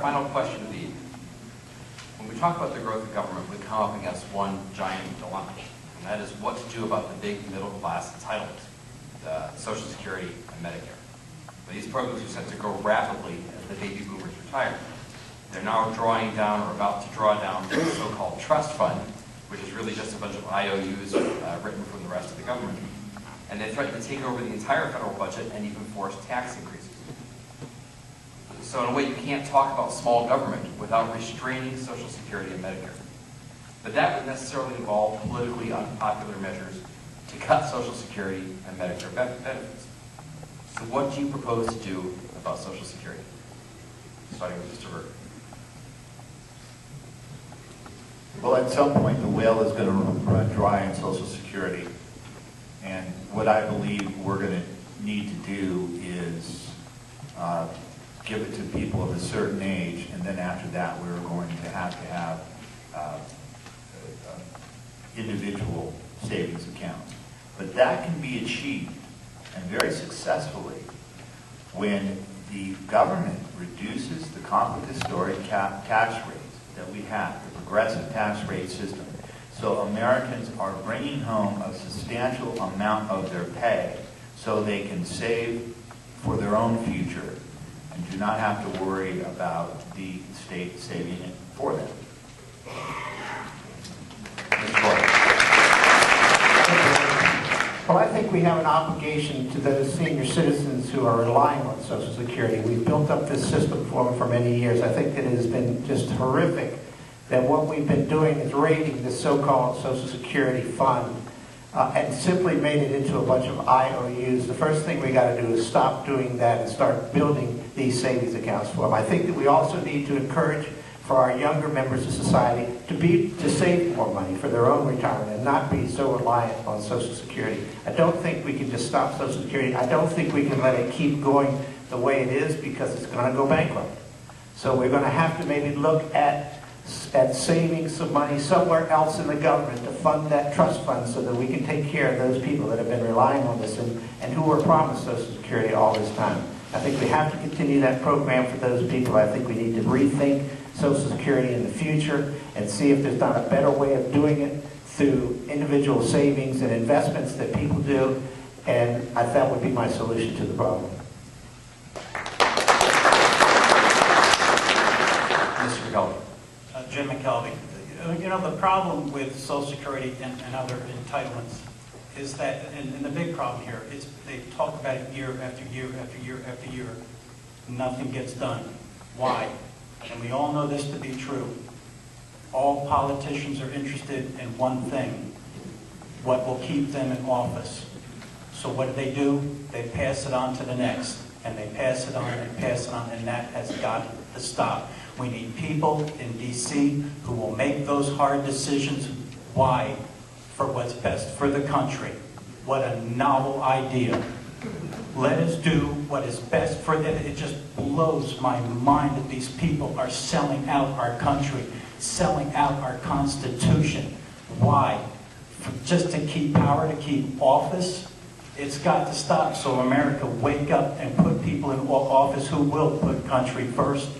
final question of the evening. When we talk about the growth of government, we come up against one giant dilemma, and that is what to do about the big middle class entitlements, Social Security and Medicare. These programs are set to grow rapidly as the baby boomers retire. They're now drawing down or about to draw down the so-called trust fund, which is really just a bunch of IOUs written from the rest of the government. And they threaten to take over the entire federal budget and even force tax increases. So in a way, you can't talk about small government without restraining Social Security and Medicare. But that would necessarily involve politically unpopular measures to cut Social Security and Medicare benefits. So what do you propose to do about Social Security? Starting with Mr. Verga. Well, at some point, the well is going to run dry in Social Security. And what I believe we're going to need to do is give it to people of a certain age, and then after that, we're going to have individual savings accounts. But that can be achieved, and very successfully, when the government reduces the compensatory tax rates that we have, the progressive tax rate system. So Americans are bringing home a substantial amount of their pay so they can save for their own future and do not have to worry about the state saving it for them. Well, I think we have an obligation to those senior citizens who are relying on Social Security. We've built up this system for them for many years. I think that it has been just horrific that what we've been doing is raiding the so-called Social Security fund and simply made it into a bunch of IOUs. The first thing we got to do is stop doing that and start building these savings accounts for them. I think that we also need to encourage for our younger members of society to save more money for their own retirement and not be so reliant on Social Security. I don't think we can just stop Social Security. I don't think we can let it keep going the way it is because it's going to go bankrupt. So we're going to have to maybe look at saving some money somewhere else in the government to fund that trust fund so that we can take care of those people that have been relying on this and who were promised Social Security all this time. I think we have to continue that program for those people. I think we need to rethink Social Security in the future and see if there's not a better way of doing it through individual savings and investments that people do, and that would be my solution to the problem. Mr. McKelvey. Jim McKelvey. You know, the problem with Social Security and other entitlements is that, and the big problem here is they talk about it year after year after year after year. Nothing gets done. Why? And we all know this to be true. All politicians are interested in one thing: what will keep them in office. So what do? They pass it on to the next, and they pass it on and pass it on, and that has got to stop. We need people in D.C. who will make those hard decisions. Why? For what's best for the country. What a novel idea. Let us do what is best for them. It just blows my mind that these people are selling out our country, selling out our Constitution. Why? Just to keep power, to keep office? It's got to stop. So America, wake up and put people in office who will put country first.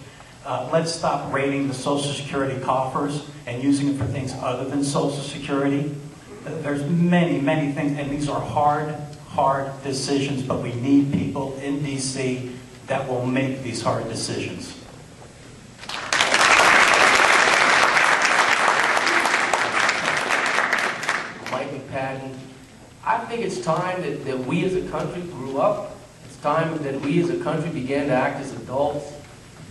Let's stop raiding the Social Security coffers and using it for things other than Social Security. There's many, many things, and these are hard decisions, but we need people in D.C. that will make these hard decisions. Mike McPadden. I think it's time that we as a country grew up. It's time that we as a country began to act as adults.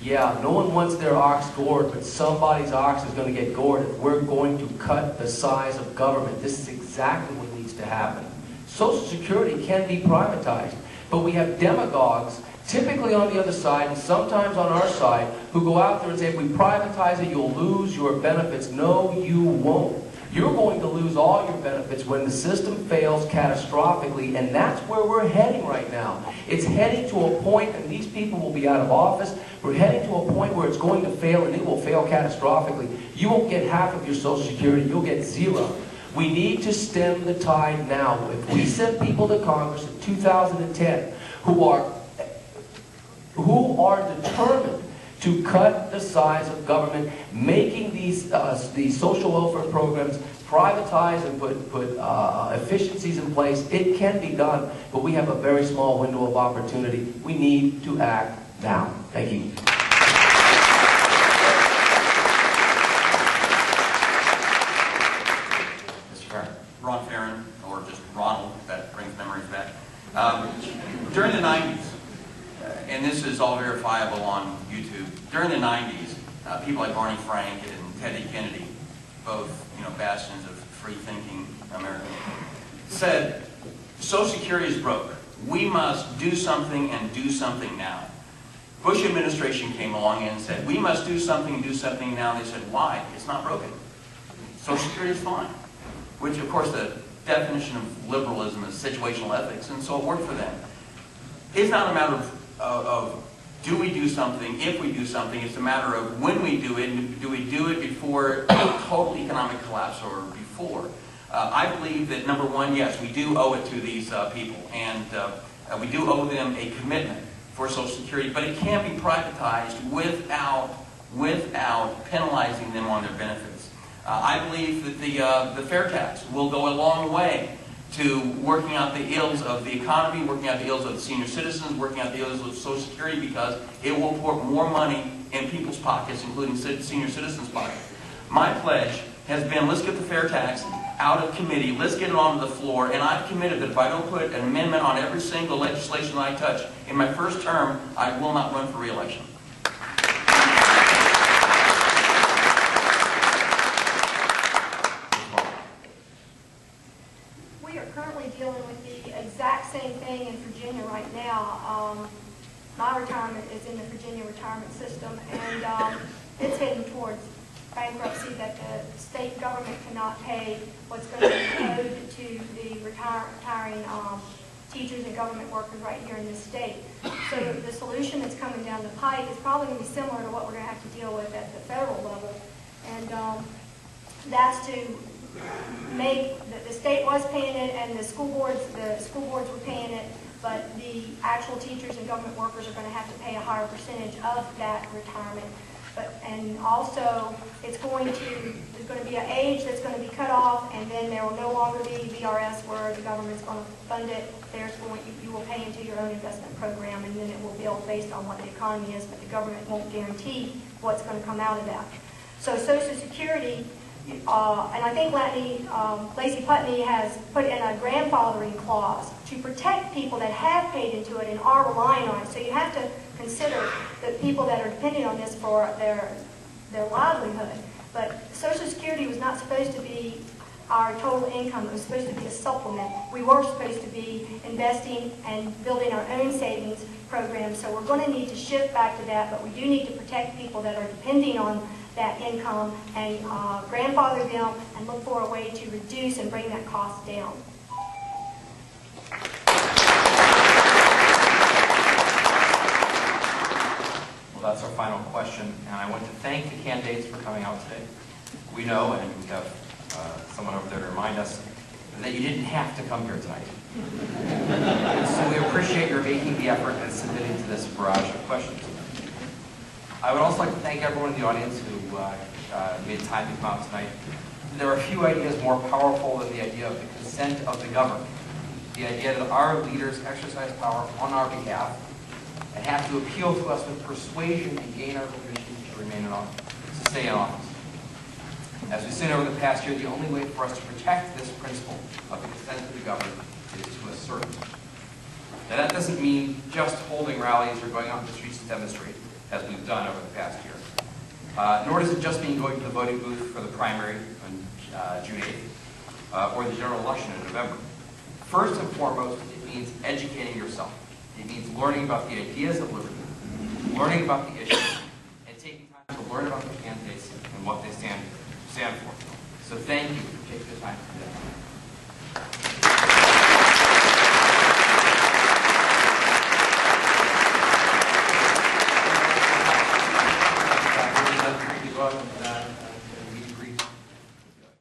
Yeah, no one wants their ox gored, but somebody's ox is going to get gored if we're going to cut the size of government. This is exactly what needs to happen. Social Security can be privatized, but we have demagogues, typically on the other side and sometimes on our side, who go out there and say, if we privatize it, you'll lose your benefits. No, you won't. You're going to lose all your benefits when the system fails catastrophically, and that's where we're heading right now. It's heading to a point, and these people will be out of office. We're heading to a point where it's going to fail, and it will fail catastrophically. You won't get half of your Social Security. You'll get zero. We need to stem the tide now. If we send people to Congress in 2010 who are determined to cut the size of government, making these social welfare programs privatize and put efficiencies in place. It can be done, but we have a very small window of opportunity. We need to act now. Thank you. Mr. Ferrin. Ron Ferrin, or just Ronald, if that brings memories back. During the 90s, and this is all verifiable on YouTube, during the 90s, people like Barney Frank and Teddy Kennedy, both bastions of free-thinking Americans, said, Social Security is broke. We must do something and do something now. Bush administration came along and said, we must do something and do something now. And they said, why? It's not broken. Social Security is fine. Which, of course, the definition of liberalism is situational ethics, and so it worked for them. It's not a matter of do we do something, if we do something. It's a matter of when we do it, and do we do it before total economic collapse or before. I believe that, number one, yes, we do owe it to these people, and we do owe them a commitment for Social Security, but it can't be privatized without penalizing them on their benefits. I believe that the fair tax will go a long way to working out the ills of the economy, working out the ills of the senior citizens, working out the ills of Social Security, because it will pour more money in people's pockets, including senior citizens' pockets. My pledge has been, let's get the fair tax out of committee, let's get it onto the floor, and I've committed that if I don't put an amendment on every single legislation I touch in my first term, I will not run for re-election. We are currently dealing with the exact same thing in Virginia right now. My retirement is in the Virginia retirement system, and it's heading towards bankruptcy, that the state government cannot pay what's going to be owed to the retiring teachers and government workers right here in this state. So the solution that's coming down the pike is probably going to be similar to what we're going to have to deal with at the federal level, and that's to make the state was paying it, and the school boards were paying it, but the actual teachers and government workers are going to have to pay a higher percentage of that retirement. And also, there's going to be an age that's going to be cut off, and then there will no longer be VRS where the government's going to fund it. You will pay into your own investment program, and then it will build based on what the economy is, but the government won't guarantee what's going to come out of that. So Social Security, and I think Lacey Putney has put in a grandfathering clause to protect people that have paid into it and are relying on it. So you have to consider the people that are depending on this for their livelihood. But Social Security was not supposed to be our total income. It was supposed to be a supplement. We were supposed to be investing and building our own savings programs. So we're going to need to shift back to that, but we do need to protect people that are depending on that income and grandfather them and look for a way to reduce and bring that cost down. That's our final question, and I want to thank the candidates for coming out today. We know, and we have someone over there to remind us, that you didn't have to come here tonight. So we appreciate your making the effort and submitting to this barrage of questions. I would also like to thank everyone in the audience who made time to come out tonight. There are few ideas more powerful than the idea of the consent of the governed. The idea that our leaders exercise power on our behalf and have to appeal to us with persuasion and gain our permission to remain in office, to stay in office. As we've seen over the past year, the only way for us to protect this principle of the consent of the governed is to assert it. Now that doesn't mean just holding rallies or going out in the streets to demonstrate, as we've done over the past year. Nor does it just mean going to the voting booth for the primary on June 8th, or the general election in November. First and foremost, it means educating yourself. It means learning about the ideas of liberty, learning about the issues, and taking time to learn about the candidates and what they stand for. So thank you for taking the time today.